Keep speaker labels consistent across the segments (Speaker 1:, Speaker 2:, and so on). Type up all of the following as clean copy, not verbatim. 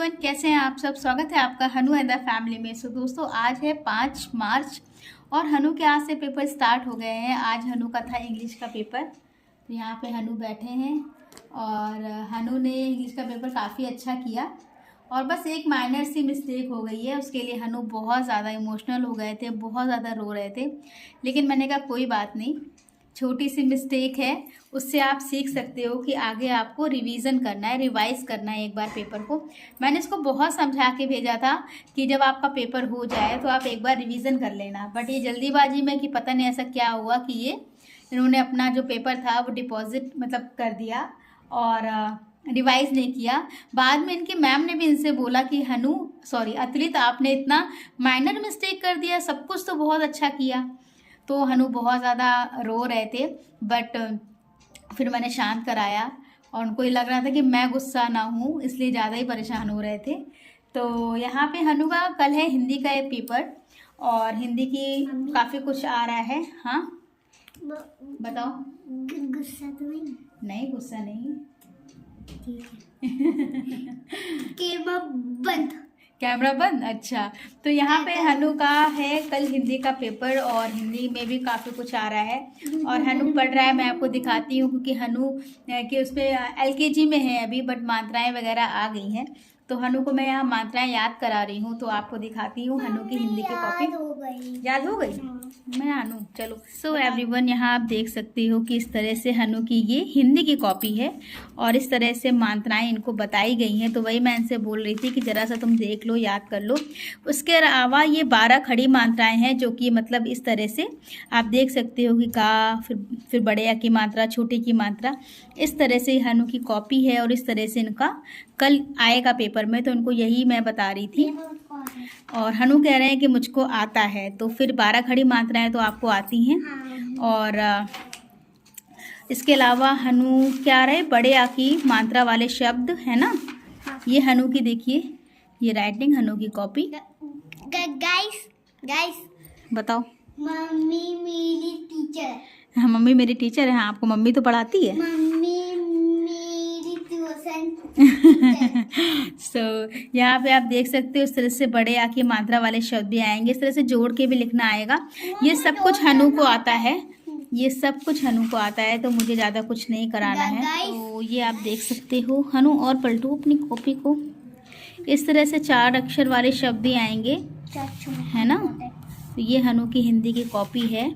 Speaker 1: Everyone, कैसे हैं आप सब। स्वागत है आपका हनु एंड द फैमिली में। सो दोस्तों, आज है 5 मार्च और हनु के आज से पेपर स्टार्ट हो गए हैं। आज हनु का था इंग्लिश का पेपर। तो यहाँ पे हनु बैठे हैं और हनु ने इंग्लिश का पेपर काफ़ी अच्छा किया और बस एक माइनर सी मिस्टेक हो गई है। उसके लिए हनु बहुत ज़्यादा इमोशनल हो गए थे, बहुत ज़्यादा रो रहे थे। लेकिन मैंने कहा कोई बात नहीं, छोटी सी मिस्टेक है, उससे आप सीख सकते हो कि आगे आपको रिवीजन करना है, रिवाइज करना है एक बार पेपर को। मैंने इसको बहुत समझा के भेजा था कि जब आपका पेपर हो जाए तो आप एक बार रिवीजन कर लेना, बट ये जल्दीबाजी में कि पता नहीं ऐसा क्या हुआ कि इन्होंने अपना जो पेपर था वो डिपॉजिट मतलब कर दिया और रिवाइज नहीं किया। बाद में इनके मैम ने भी इनसे बोला कि अतुलित, आपने इतना माइनर मिस्टेक कर दिया, सब कुछ तो बहुत अच्छा किया। तो हनु बहुत ज़्यादा रो रहे थे, बट फिर मैंने शांत कराया और उनको ये लग रहा था कि मैं गुस्सा ना हूँ, इसलिए ज़्यादा ही परेशान हो रहे थे। तो यहाँ पे हनु का कल है हिंदी का एक पेपर और हिंदी की काफ़ी कुछ आ रहा है। हाँ बताओ।
Speaker 2: गुस्सा तो
Speaker 1: नहीं, गुस्सा नहीं। कैमरा बंद। अच्छा, तो यहाँ पे हनु का है कल हिंदी का पेपर और हिंदी में भी काफ़ी कुछ आ रहा है और हनु पढ़ रहा है। मैं आपको दिखाती हूँ क्योंकि हनु के उस पर LKG में है अभी, बट मात्राएं वगैरह आ गई हैं। तो हनु को मैं यहाँ मात्राएं याद करा रही हूँ, तो आपको दिखाती हूँ हनु की हिंदी की कॉपी। याद हो गई? मैं हनु, चलो। सो एवरीवन, यहाँ आप देख सकते हो कि इस तरह से हनु की ये हिंदी की कॉपी है और इस तरह से मात्राएं इनको बताई गई हैं। तो वही मैं इनसे बोल रही थी कि ज़रा सा तुम देख लो, याद कर लो। उसके अलावा ये 12 खड़ी मात्राएं हैं, जो कि मतलब इस तरह से आप देख सकते हो कि का, फिर बड़े या की मात्रा, छोटी की मात्रा, इस तरह से हनु की कॉपी है और इस तरह से इनका कल आएगा पेपर में। तो उनको यही मैं बता रही थी और हनु कह रहे हैं कि मुझको आता है। तो फिर 12 खड़ी मात्राएं तो आपको आती हैं। और इसके अलावा हनु क्या रहे, बड़े आ की मात्रा वाले शब्द है ना, ये हनु की देखिए, ये राइटिंग हनु की कॉपी।
Speaker 2: गाइस
Speaker 1: बताओ।
Speaker 2: मम्मी मेरी टीचर।
Speaker 1: हाँ, मम्मी मेरी टीचर है। हाँ, आपको मम्मी तो पढ़ाती है।
Speaker 2: मम्मी मेरी ट्यूशन।
Speaker 1: सो यहाँ पे आप देख सकते हो इस तरह से बड़े आ की मात्रा वाले शब्द भी आएंगे, इस तरह से जोड़ के भी लिखना आएगा। ये सब कुछ हनु को आता है, ये सब कुछ हनु को आता है, तो मुझे ज़्यादा कुछ नहीं कराना है। तो ये आप देख सकते हो। हनु और पलटू अपनी कॉपी को। इस तरह से 4 अक्षर वाले शब्द भी आएंगे, है ना। तो ये हनु की हिंदी की कॉपी है,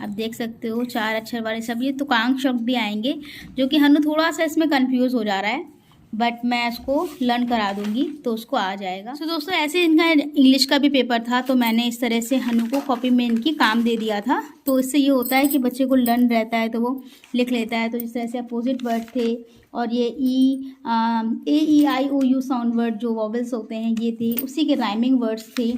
Speaker 1: आप देख सकते हो 4 अक्षर वाले शब्द। ये तुकांक शब्द भी आएंगे, जो कि हनु थोड़ा सा इसमें कंफ्यूज हो जा रहा है, बट मैं इसको लर्न करा दूंगी तो उसको आ जाएगा। तो दोस्तों, ऐसे इनका इंग्लिश का भी पेपर था, तो मैंने इस तरह से हनु को कॉपी में इनकी काम दे दिया था। तो इससे ये होता है कि बच्चे को लर्न रहता है तो वो लिख लेता है। तो जिस तरह से अपोजिट वर्ड थे और ये AEIOU साउंड वर्ड जो वॉवल्स होते हैं ये थे, उसी के राइमिंग वर्ड्स थे,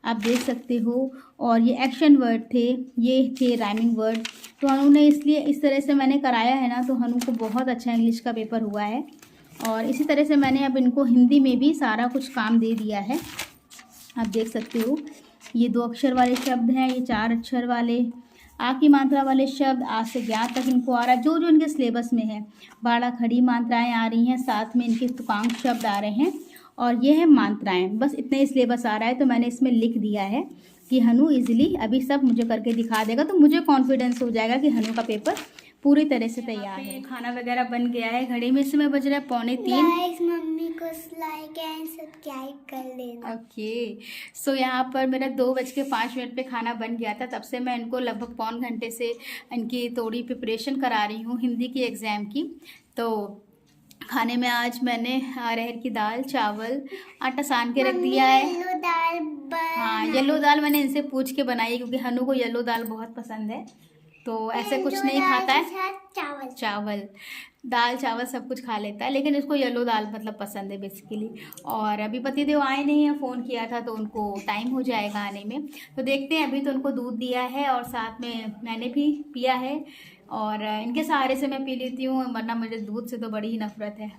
Speaker 1: आप देख सकते हो। और ये एक्शन वर्ड थे, ये थे राइमिंग वर्ड। तो हनु ने इसलिए इस तरह से मैंने कराया है ना, तो हनु को बहुत अच्छा इंग्लिश का पेपर हुआ है। और इसी तरह से मैंने अब इनको हिंदी में भी सारा कुछ काम दे दिया है, आप देख सकते हो। ये 2 अक्षर वाले शब्द हैं, ये 4 अक्षर वाले आ की मात्रा वाले शब्द, आ से ज्ञा तक इनको आ रहा है, जो जो इनके सिलेबस में है। 12 खड़ी मात्राएं आ रही हैं, साथ में इनके तुकांक शब्द आ रहे हैं और ये है मात्राएं। बस इतना ही सिलेबस आ रहा है, तो मैंने इसमें लिख दिया है कि हनु इजीली अभी सब मुझे करके दिखा देगा। तो मुझे कॉन्फिडेंस हो जाएगा कि हनु का पेपर पूरी तरह से तैयार है। खाना वगैरह बन गया है, घड़ी में समय बज रहा है 2:45।
Speaker 2: मम्मी को लाइक एंड सब्सक्राइब कर लेना।
Speaker 1: ओके, सो यहाँ पर मेरा 2:05 पे खाना बन गया था। तब से मैं इनको लगभग 1.25 घंटे से इनकी थोड़ी प्रिपरेशन करा रही हूँ हिंदी की एग्ज़ाम की। तो खाने में आज मैंने अरहर की दाल, चावल, आटा सान के रख दिया है। हाँ, येलो दाल मैंने इनसे पूछ के बनाई क्योंकि हनु को येलो दाल बहुत पसंद है, तो ऐसे कुछ नहीं खाता है। चावल, दाल चावल सब कुछ खा लेता है, लेकिन इसको येलो दाल मतलब पसंद है बेसिकली। और अभी पतिदेव आए नहीं हैं, फ़ोन किया था तो उनको टाइम हो जाएगा आने में। तो देखते हैं, अभी तो उनको दूध दिया है और साथ में मैंने भी पिया है और इनके सहारे से मैं पी लेती हूँ, वरना मुझे दूध से तो बड़ी ही नफरत है।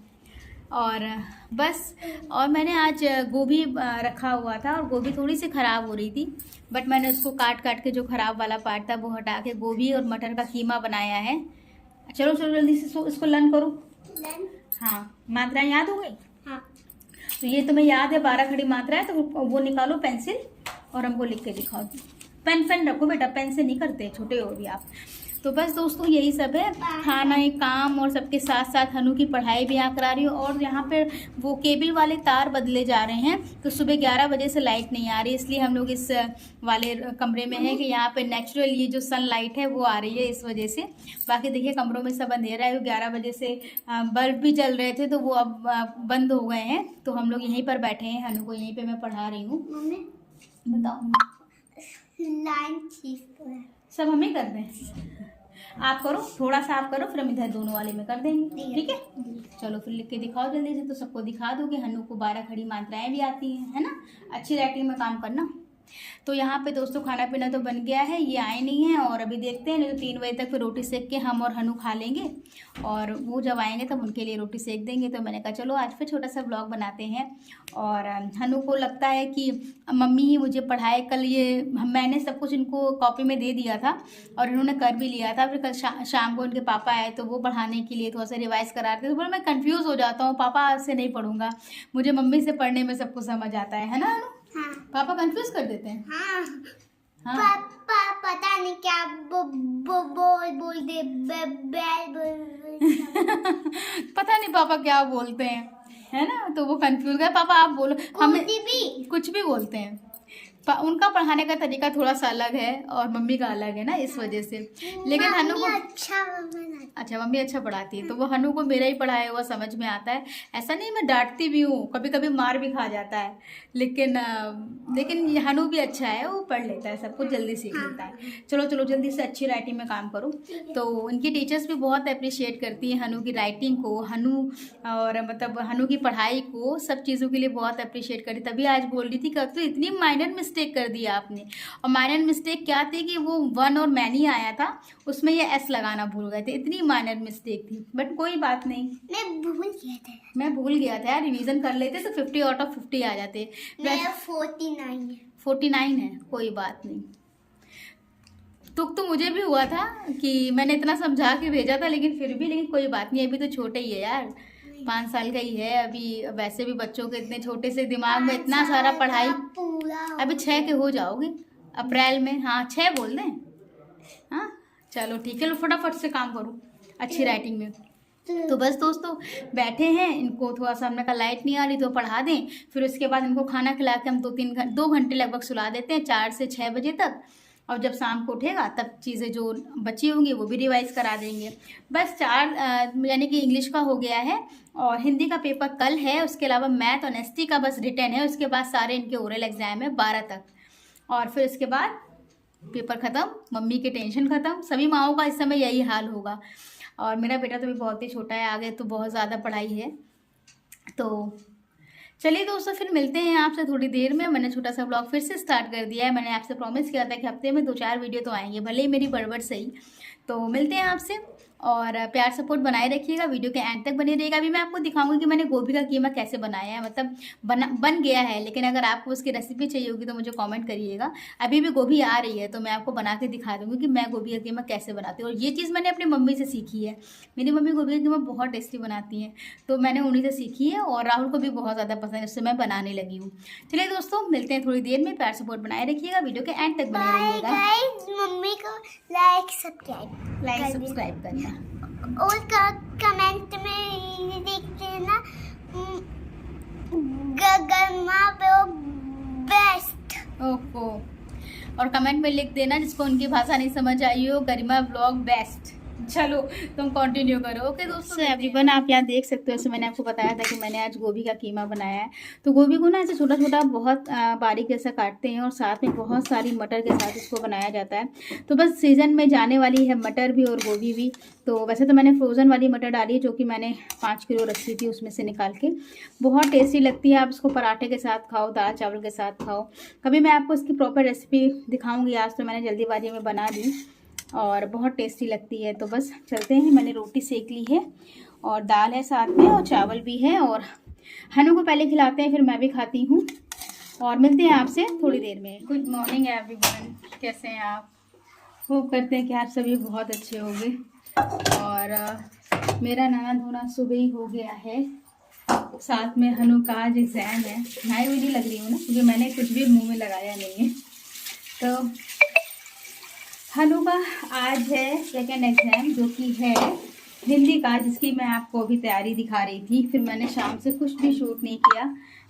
Speaker 1: और बस, और मैंने आज गोभी रखा हुआ था और गोभी थोड़ी सी ख़राब हो रही थी, बट मैंने उसको काट काट के जो ख़राब वाला पार्ट था वो हटा के गोभी और मटर का कीमा बनाया है। चलो चलो जल्दी से इसको लर्न करो। हाँ, मात्राएं याद हो गई?
Speaker 2: हाँ।
Speaker 1: तो ये तुम्हें याद है 12 खड़ी मात्रा है, तो वो निकालो पेंसिल और हमको लिख के दिखाओ। पेन रखो बेटा, पेन से नहीं करते, छोटे हो भी आप। तो बस दोस्तों यही सब है, खाना काम और सबके साथ साथ हनु की पढ़ाई भी यहाँ करा रही हूँ। और यहाँ पर वो केबल वाले तार बदले जा रहे हैं, तो सुबह 11 बजे से लाइट नहीं आ रही, इसलिए हम लोग इस वाले कमरे में हैं कि यहाँ पे नेचुरल ये जो सनलाइट है वो आ रही है, इस वजह से। बाकी देखिए कमरों में सब अंधेरा है, 11 बजे से बल्ब भी जल रहे थे तो वो अब बंद हो गए हैं, तो हम लोग यहीं पर बैठे हैं। हनु को यहीं पर मैं पढ़ा रही हूँ। बताओ, सब हम ही कर दें, आप करो, थोड़ा सा आप करो, फिर हम इधर दोनों वाले में कर देंगे, ठीक है। चलो फिर लिख के दिखाओ जल्दी से, तो सबको दिखा दो कि हनु को 12 खड़ी मात्राएं भी आती हैं, है ना। अच्छी राइटिंग में काम करना। तो यहाँ पे दोस्तों खाना पीना तो बन गया है, ये आए नहीं हैं और अभी देखते हैं, नहीं तो 3 बजे तक फिर रोटी सेक के हम और हनु खा लेंगे, और वो जब आएंगे तब उनके लिए रोटी सेक देंगे। तो मैंने कहा चलो आज फिर छोटा सा ब्लॉग बनाते हैं। और हनु को लगता है कि मम्मी ही मुझे पढ़ाए, कल ये मैंने सब कुछ इनको कॉपी में दे दिया था और इन्होंने कर भी लिया था। फिर कल शाम को इनके पापा आए तो वो पढ़ाने के लिए थोड़ा सा रिवाइज करा रहे थे, तो बोला मैं कन्फ्यूज़ हो जाता हूँ पापा, आज से नहीं पढ़ूंगा, मुझे मम्मी से पढ़ने में सब कुछ समझ आता है ना हनु।
Speaker 2: हाँ।
Speaker 1: पापा कंफ्यूज कर देते हैं।
Speaker 2: हाँ।
Speaker 1: हाँ।
Speaker 2: पापा पता नहीं क्या बोल दे
Speaker 1: पता नहीं पापा क्या बोलते हैं, है ना, तो वो कंफ्यूज है। पापा आप बोलो, हमें कुछ भी बोलते हैं। उनका पढ़ाने का तरीका थोड़ा सा अलग है और मम्मी का अलग है ना, इस वजह से। लेकिन हनु को अच्छा मम्मी अच्छा पढ़ाती है, तो वो हनु को मेरा ही पढ़ाया हुआ समझ में आता है। ऐसा नहीं, मैं डांटती भी हूँ, कभी कभी मार भी खा जाता है, लेकिन हनु भी अच्छा है, वो पढ़ लेता है, सब कुछ जल्दी सीख लेता है। चलो चलो जल्दी से अच्छी राइटिंग में काम करो। तो उनकी टीचर्स भी बहुत अप्रिशिएट करती हैं हनु की राइटिंग को, हनु और मतलब हनु की पढ़ाई को, सब चीज़ों के लिए बहुत अप्रिशिएट करी। तभी आज बोल रही थी कि तो इतनी माइनर मिस्टेक कर दिया आपने। और माइनर मिस्टेक क्या थी कि वो 1 और मैनी आया था, उसमें ये एस लगाना भूल गए थे, इतनी माइनर मिस्टेक थी, बट कोई बात नहीं। मैं भूल गया था यार, रिवीजन कर लेते तो 50 आउट ऑफ 50 आ जाते। 49 है, कोई बात नहीं। तो मुझे भी हुआ था कि मैंने इतना समझा के भेजा था, लेकिन कोई बात नहीं, अभी तो छोटे ही है यार, 5 साल का ही है अभी। वैसे भी बच्चों के इतने छोटे से दिमाग में इतना सारा पढ़ाई, अभी 6 के हो जाओगे अप्रैल में। हाँ 6 बोल दें। हाँ चलो ठीक है, लो फटाफट से काम करो अच्छी राइटिंग में। तो बस दोस्तों बैठे हैं, इनको थोड़ा सा हमने कहा लाइट नहीं आ रही तो पढ़ा दें, फिर उसके बाद इनको खाना खिला के हम 2 घंटे लगभग सुला देते हैं, 4 से 6 बजे तक। और जब शाम को उठेगा तब चीज़ें जो बची होंगी वो भी रिवाइज करा देंगे। बस 4 यानी कि इंग्लिश का हो गया है और हिंदी का पेपर कल है, उसके अलावा मैथ और एसटी का बस रिटर्न है, उसके बाद सारे इनके ओरल एग्जाम है 12 तक। और फिर उसके बाद पेपर ख़त्म, मम्मी की टेंशन ख़त्म। सभी माओं का इस समय यही हाल होगा, और मेरा बेटा तो भी बहुत ही छोटा है, आगे तो बहुत ज़्यादा पढ़ाई है। तो चलिए दोस्तों फिर मिलते हैं आपसे थोड़ी देर में। मैंने छोटा सा ब्लॉग फिर से स्टार्ट कर दिया है, मैंने आपसे प्रॉमिस किया था कि हफ्ते में 2-4 वीडियो तो आएंगे, भले ही मेरी बड़बड़ सही। तो मिलते हैं आपसे, और प्यार सपोर्ट बनाए रखिएगा, वीडियो के एंड तक बने रहेगा। अभी मैं आपको दिखाऊंगी कि मैंने गोभी का कीमा कैसे बनाया है, मतलब बन गया है, लेकिन अगर आपको उसकी रेसिपी चाहिए होगी तो मुझे कमेंट करिएगा। अभी भी गोभी आ रही है तो मैं आपको बना के दिखा दूँगी कि मैं गोभी का कीमा कैसे बनाती हूँ। और ये चीज़ मैंने अपनी मम्मी से सीखी है, मेरी मम्मी गोभी का कीमा बहुत टेस्टी बनाती हैं, तो मैंने उन्हीं से सीखी है, और राहुल को भी बहुत ज़्यादा पसंद है, उससे मैं बनाने लगी हूँ। चलिए दोस्तों मिलते हैं थोड़ी देर में, प्यार सपोर्ट बनाए रखिएगा, वीडियो के एंड तक बने रहिएगा।
Speaker 2: मम्मी को लाइक सब्सक्राइब
Speaker 1: करना
Speaker 2: और कमेंट में लिख देना गगनमा बेस्ट।
Speaker 1: ओहो, और कमेंट में लिख देना जिसको उनकी भाषा नहीं समझ आई हो, गरिमा ब्लॉग बेस्ट। चलो तुम कंटिन्यू करो। ओके दोस्तों एवरीवन, आप यहाँ देख सकते हो, जैसे मैंने आपको बताया था कि मैंने आज गोभी का कीमा बनाया है। तो गोभी को ना ऐसे छोटा छोटा बहुत बारीक जैसा काटते हैं, और साथ में बहुत सारी मटर के साथ इसको बनाया जाता है। तो बस सीज़न में जाने वाली है मटर भी और गोभी भी। तो वैसे तो मैंने फ्रोज़न वाली मटर डाली है, जो कि मैंने 5 किलो रखी थी उसमें से निकाल के। बहुत टेस्टी लगती है, आप इसको पराठे के साथ खाओ, दाल चावल के साथ खाओ। कभी मैं आपको इसकी प्रॉपर रेसिपी दिखाऊँगी, आज तो मैंने जल्दीबाजी में बना दी और बहुत टेस्टी लगती है। तो बस चलते हैं, मैंने रोटी सेक ली है और दाल है साथ में और चावल भी है, और हनु को पहले खिलाते हैं फिर मैं भी खाती हूँ, और मिलते हैं आपसे थोड़ी देर में। गुड मॉर्निंग एवरीवन, कैसे हैं आप? होप करते हैं कि आप सभी बहुत अच्छे होंगे। और मेरा नहाना धोना सुबह ही हो गया है, साथ में हनु का आज एग्ज़ाम है। नहाई हुई नहीं लग रही हूँ ना, क्योंकि मैंने कुछ भी मुंह में लगाया नहीं है। तो हनु का आज है सेकेंड एग्ज़ाम, जो कि है हिंदी का, जिसकी मैं आपको अभी तैयारी दिखा रही थी। फिर मैंने शाम से कुछ भी शूट नहीं किया,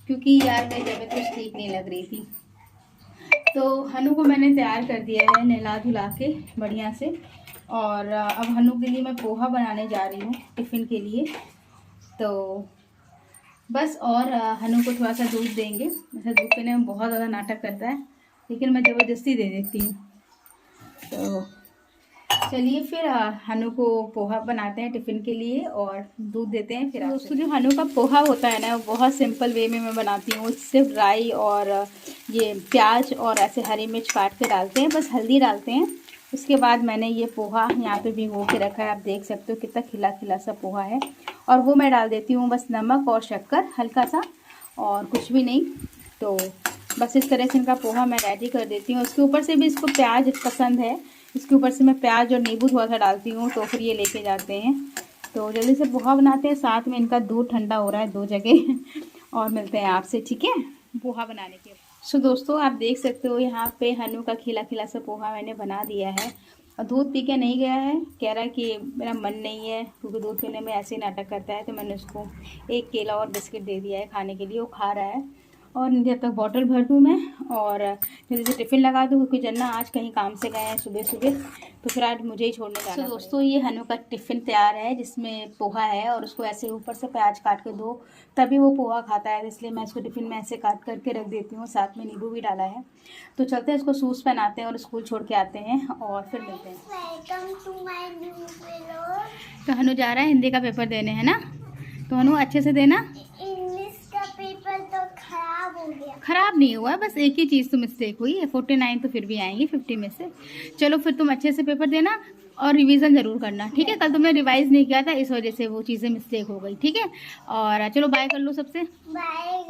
Speaker 1: क्योंकि यार मेरी तबीयत कुछ ठीक नहीं लग रही थी। तो हनु को मैंने तैयार कर दिया है नहला धुला के बढ़िया से। और अब हनु के लिए मैं पोहा बनाने जा रही हूँ टिफ़िन के लिए। तो बस, और हनु को थोड़ा सा दूध देंगे। वैसे दूध पीने में बहुत ज़्यादा नाटक करता है, लेकिन मैं ज़बरदस्ती दे देती हूँ। तो चलिए फिर हनु को पोहा बनाते हैं टिफ़िन के लिए और दूध देते हैं। फिर दोस्तों, जो हनु का पोहा होता है ना, वो बहुत सिंपल वे में मैं बनाती हूँ। सिर्फ राई और ये प्याज और ऐसे हरी मिर्च काट के डालते हैं, बस हल्दी डालते हैं। उसके बाद मैंने ये पोहा यहाँ पे भिगो के रखा है, आप देख सकते हो कितना खिला खिला सा पोहा है। और वो मैं डाल देती हूँ बस नमक और शक्कर हल्का सा, और कुछ भी नहीं। तो बस इस तरह से इनका पोहा मैं रेडी कर देती हूँ। उसके ऊपर से भी इसको प्याज पसंद है, इसके ऊपर से मैं प्याज और नींबू थोड़ा सा डालती हूँ, तो फिर ये लेके जाते हैं। तो जल्दी से पोहा बनाते हैं, साथ में इनका दूध ठंडा हो रहा है 2 जगह। और मिलते हैं आपसे, ठीक है, पोहा बनाने के। सो दोस्तों, आप देख सकते हो यहाँ पे हनु का खिला खिला सा पोहा मैंने बना दिया है। और दूध पी के नहीं गया है, कह रहा है कि मेरा मन नहीं है, क्योंकि दूध पीने में ऐसे ही नाटक करता है। तो मैंने उसको एक केला और बिस्किट दे दिया है खाने के लिए, वो खा रहा है। और जब तक बॉटल भर दूँ मैं और जल्दी से टिफ़िन लगा दूँ, क्योंकि जन्ना आज कहीं काम से गए हैं सुबह सुबह, तो फिर आज मुझे ही छोड़ने जाना है। तो दोस्तों, ये हनु का टिफ़िन तैयार है, जिसमें पोहा है। और उसको ऐसे ऊपर से प्याज काट के दो, तभी वो पोहा खाता है। इसलिए मैं इसको टिफ़िन में ऐसे काट करके रख देती हूँ, साथ में नींबू भी डाला है। तो चलते हैं, इसको शूज़ पहनाते हैं और स्कूल छोड़ के आते हैं, और फिर मिलते हैं। तो हनु जा रहा है हिंदी का पेपर देने, है ना? तो हनु अच्छे से देना।
Speaker 2: पेपर तो खराब हो गया।
Speaker 1: खराब नहीं हुआ, बस एक ही चीज़ तो मिस्टेक हुई है। 49 तो फिर भी आएंगी 50 में से। चलो फिर तुम अच्छे से पेपर देना और रिवीजन ज़रूर करना, ठीक है? कल तुमने रिवाइज नहीं किया था, इस वजह से वो चीज़ें मिस्टेक हो गई, ठीक है? और चलो बाय कर लो सबसे।
Speaker 2: बाय,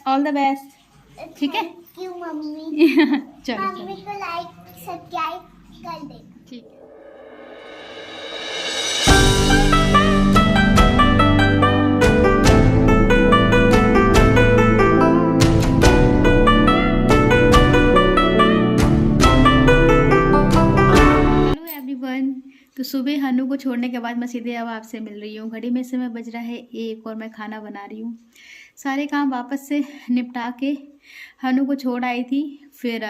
Speaker 1: ऑल द बेस्ट, ठीक है?
Speaker 2: क्यों मम्मी?
Speaker 1: चलो
Speaker 2: मम्मी को लाइक सब्सक्राइब कर दे,
Speaker 1: ठीक है। तो सुबह हनु को छोड़ने के बाद मैं सीधे अब आपसे मिल रही हूँ। घड़ी में समय बज रहा है 1 और मैं खाना बना रही हूँ। सारे काम वापस से निपटा के हनु को छोड़ आई थी। फिर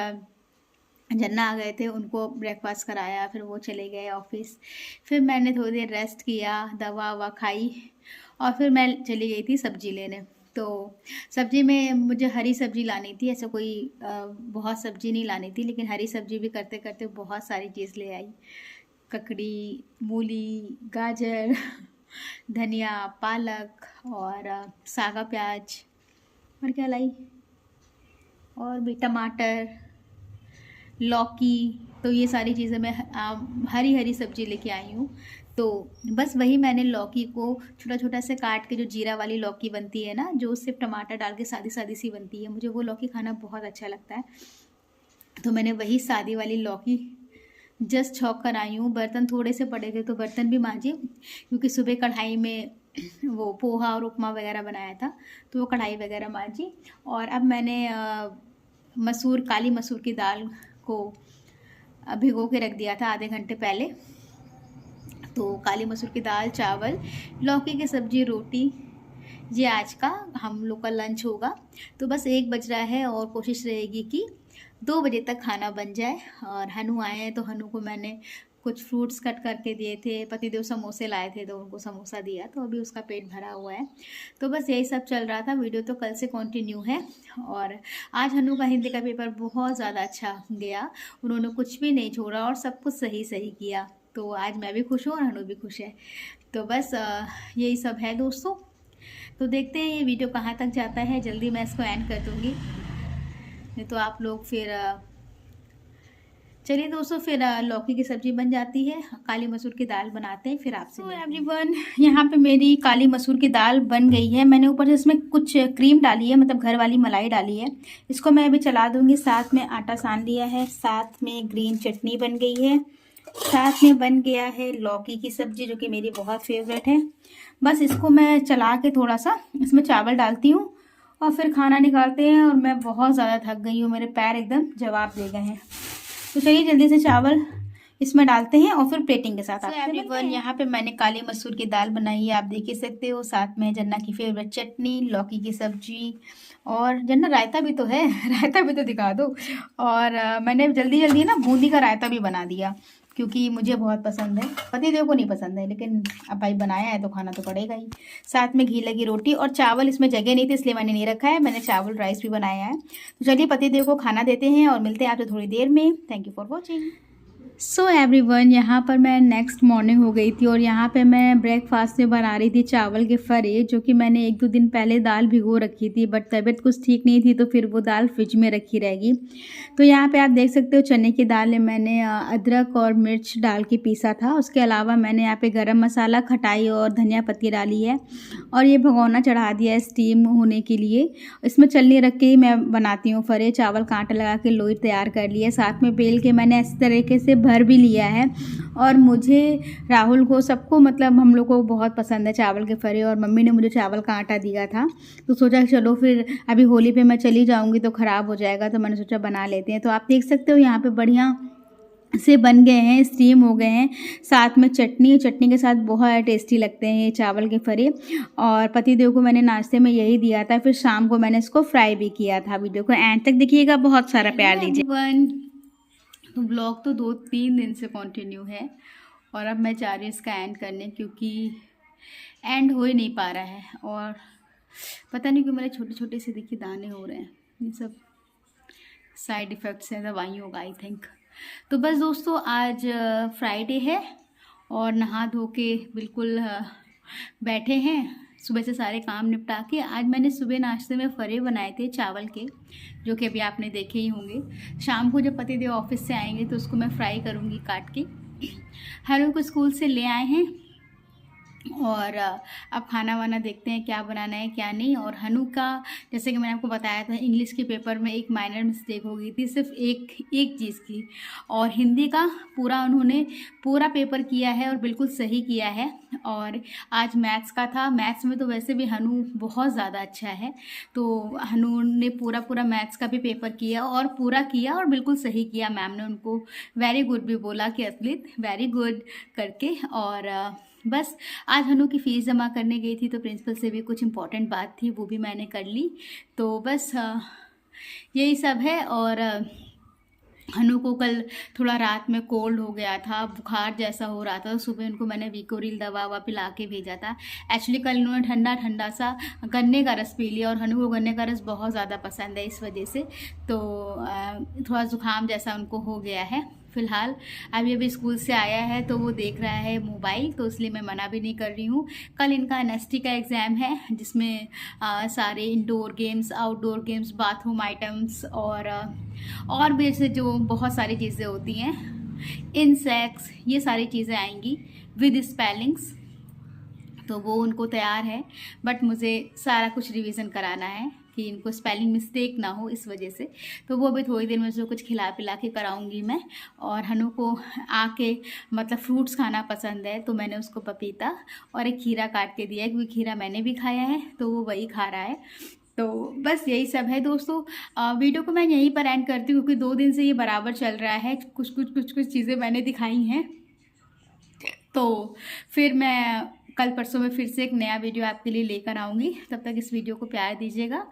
Speaker 1: जन्ना आ गए थे, उनको ब्रेकफास्ट कराया, फिर वो चले गए ऑफिस। फिर मैंने थोड़ी देर रेस्ट किया, दवा ववा खाई, और फिर मैं चली गई थी सब्जी लेने। तो सब्जी में मुझे हरी सब्जी लानी थी, ऐसा कोई बहुत सब्जी नहीं लानी थी, लेकिन हरी सब्जी भी करते करते बहुत सारी चीज़ ले आई। ककड़ी, मूली, गाजर, धनिया, पालक और सागा प्याज, और क्या लाई, और भी टमाटर, लौकी। तो ये सारी चीज़ें मैं हरी हरी सब्जी लेके आई हूँ। तो बस वही मैंने लौकी को छोटा छोटा से काट के, जो जीरा वाली लौकी बनती है ना, जो सिर्फ टमाटर डाल के सादी सादी सी बनती है, मुझे वो लौकी खाना बहुत अच्छा लगता है। तो मैंने वही सादी वाली लौकी जस्ट छौंक कर आई हूँ। बर्तन थोड़े से पड़े थे, तो बर्तन भी मांजे, क्योंकि सुबह कढ़ाई में वो पोहा और उपमा वगैरह बनाया था, तो वो कढ़ाई वगैरह मांजी। और अब मैंने काली मसूर की दाल को भिगो के रख दिया था आधे घंटे पहले। तो काली मसूर की दाल, चावल, लौकी की सब्जी, रोटी, ये आज का हम लोग का लंच होगा। तो बस 1 बज रहा है और कोशिश रहेगी कि 2 बजे तक खाना बन जाए। और हनु आए हैं, तो हनु को मैंने कुछ फ्रूट्स कट करके दिए थे। पतिदेव समोसे लाए थे, तो उनको समोसा दिया, तो अभी उसका पेट भरा हुआ है। तो बस यही सब चल रहा था। वीडियो तो कल से कंटिन्यू है। और आज हनु का हिंदी का पेपर बहुत ज़्यादा अच्छा गया, उन्होंने कुछ भी नहीं छोड़ा और सब कुछ सही सही किया। तो आज मैं भी खुश हूँ और हनु भी खुश है। तो बस यही सब है दोस्तों। तो देखते हैं ये वीडियो कहाँ तक जाता है। जल्दी मैं इसको एंड कर दूँगी, नहीं तो आप लोग फिर चलिए दोस्तों, फिर लौकी की सब्जी बन जाती है, काली मसूर की दाल बनाते हैं, फिर आपसे। तो एवरीवन, यहाँ पे मेरी काली मसूर की दाल बन गई है। मैंने ऊपर से इसमें कुछ क्रीम डाली है, मतलब घर वाली मलाई डाली है। इसको मैं अभी चला दूंगी। साथ में आटा सान लिया है, साथ में ग्रीन चटनी बन गई है, साथ में बन गया है लौकी की सब्जी, जो कि मेरी बहुत फेवरेट है। बस इसको मैं चला के थोड़ा सा इसमें चावल डालती हूँ और फिर खाना निकालते हैं। और मैं बहुत ज़्यादा थक गई हूँ, मेरे पैर एकदम जवाब दे गए हैं। तो चलिए जल्दी से चावल इसमें डालते हैं और फिर प्लेटिंग के साथ आपसे मिलते हैं। यहाँ पे मैंने काली मसूर की दाल बनाई है, आप देख ही सकते हो। साथ में जन्ना की फेवरेट चटनी, लौकी की सब्जी, और जन्ना रायता भी तो है रायता भी तो दिखा दो। और मैंने जल्दी जल्दी ना बूंदी का रायता भी बना दिया, क्योंकि मुझे बहुत पसंद है, पतिदेव को नहीं पसंद है, लेकिन अब भाई बनाया है तो खाना तो पड़ेगा ही। साथ में घी लगी रोटी और चावल, इसमें जगह नहीं थी इसलिए मैंने नहीं रखा है, मैंने चावल राइस भी बनाया है। तो चलिए पतिदेव को खाना देते हैं और मिलते हैं आपसे थोड़ी देर में। Thank you for watching. So everyone, यहाँ पर मैं नेक्स्ट मॉर्निंग हो गई थी और यहाँ पे मैं ब्रेकफास्ट में बना रही थी चावल के फरे, जो कि मैंने 1-2 दिन पहले दाल भिगो रखी थी, बट तबीयत कुछ ठीक नहीं थी तो फिर वो दाल फ्रिज में रखी रहेगी। तो यहाँ पे आप देख सकते हो चने की दाल में मैंने अदरक और मिर्च डाल के पीसा था। उसके अलावा मैंने यहाँ पे गरम मसाला, खटाई और धनिया पत्ती डाली है और ये भगोना चढ़ा दिया है स्टीम होने के लिए। इसमें चलनी रख के ही मैं बनाती हूँ फरे। चावल कांटा लगा के लोई तैयार कर लिया, साथ में बेल के मैंने इस तरीके से भर भी लिया है। और मुझे, राहुल को, सबको, मतलब हम लोग को बहुत पसंद है चावल के फरे, और मम्मी ने मुझे चावल का आटा दिया था तो सोचा चलो फिर अभी होली पे मैं चली जाऊंगी तो ख़राब हो जाएगा, तो मैंने सोचा बना लेते हैं। तो आप देख सकते हो यहाँ पे बढ़िया से बन गए हैं, स्टीम हो गए हैं। साथ में चटनी के साथ बहुत टेस्टी लगते हैं ये चावल के फरे। और पतिदेव को मैंने नाश्ते में यही दिया था, फिर शाम को मैंने इसको फ्राई भी किया था। वीडियो को एंड तक देखिएगा, बहुत सारा प्यार दीजिए। तो ब्लॉग तो 2-3 दिन से कंटिन्यू है और अब मैं चाह रही हूँ इसका एंड करने, क्योंकि एंड हो ही नहीं पा रहा है। और पता नहीं क्यों मेरे छोटे छोटे से देखिए दाने हो रहे हैं, ये सब साइड इफ़ेक्ट्स हैं दवाइयों का आई थिंक। तो बस दोस्तों, आज फ्राइडे है और नहा धो के बिल्कुल बैठे हैं, सुबह से सारे काम निपटा के। आज मैंने सुबह नाश्ते में फरे बनाए थे चावल के, जो कि अभी आपने देखे ही होंगे। शाम को जब पतिदेव ऑफिस से आएंगे तो उसको मैं फ्राई करूँगी काट के। हनु को स्कूल से ले आए हैं और अब खाना वाना देखते हैं क्या बनाना है क्या नहीं। और हनु का, जैसे कि मैंने आपको बताया था, इंग्लिश के पेपर में एक माइनर मिस्टेक हो गई थी, सिर्फ एक चीज़ की। और हिंदी का उन्होंने पूरा पेपर किया है और बिल्कुल सही किया है। और आज मैथ्स का था, मैथ्स में तो वैसे भी हनु बहुत ज़्यादा अच्छा है, तो हनु ने पूरा मैथ्स का भी पेपर किया और पूरा किया और बिल्कुल सही किया। मैम ने उनको वेरी गुड भी बोला कि असलित वेरी गुड करके। और बस आज हनु की फ़ीस जमा करने गई थी तो प्रिंसिपल से भी कुछ इम्पोर्टेंट बात थी, वो भी मैंने कर ली। तो बस यही सब है। और हनु को कल थोड़ा रात में कोल्ड हो गया था, बुखार जैसा हो रहा था, तो सुबह उनको मैंने विकोरिल दवा पिला के भेजा था। एक्चुअली कल उन्होंने ठंडा ठंडा सा गन्ने का रस पी लिया और हनु को गन्ने का रस बहुत ज़्यादा पसंद है, इस वजह से तो थोड़ा ज़ुकाम जैसा उनको हो गया है। फ़िलहाल अभी स्कूल से आया है तो वो देख रहा है मोबाइल, तो इसलिए मैं मना भी नहीं कर रही हूँ। कल इनका NST का एग्ज़ाम है, जिसमें सारे indoor games, outdoor games, bathroom items और भी ऐसे जो बहुत सारी चीज़ें होती हैं, इंसेक्ट्स, ये सारी चीज़ें आएंगी विद स्पेलिंग्स। तो वो उनको तैयार है, बट मुझे सारा कुछ रिवीजन कराना है कि इनको स्पेलिंग मिस्टेक ना हो, इस वजह से। तो वो भी थोड़ी देर में उसको कुछ खिला पिला के कराऊंगी मैं। और हनु को आके मतलब फ्रूट्स खाना पसंद है, तो मैंने उसको पपीता और एक खीरा काट के दिया है, क्योंकि खीरा मैंने भी खाया है तो वो वही खा रहा है। तो बस यही सब है दोस्तों। वीडियो को मैं यहीं पर एंड करती हूँ, क्योंकि 2 दिन से ये बराबर चल रहा है। कुछ चीज़ें मैंने दिखाई हैं, तो फिर मैं कल परसों में फिर से एक नया वीडियो आपके लिए लेकर आऊँगी। तब तक इस वीडियो को प्यार दीजिएगा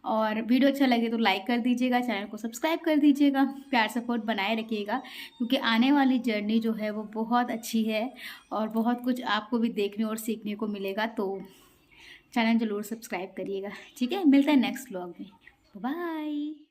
Speaker 1: और वीडियो अच्छा लगे तो लाइक कर दीजिएगा, चैनल को सब्सक्राइब कर दीजिएगा, प्यार सपोर्ट बनाए रखिएगा, क्योंकि आने वाली जर्नी जो है वो बहुत अच्छी है और बहुत कुछ आपको भी देखने और सीखने को मिलेगा। तो चैनल ज़रूर सब्सक्राइब करिएगा, ठीक है। मिलता है नेक्स्ट व्लॉग में, बाय।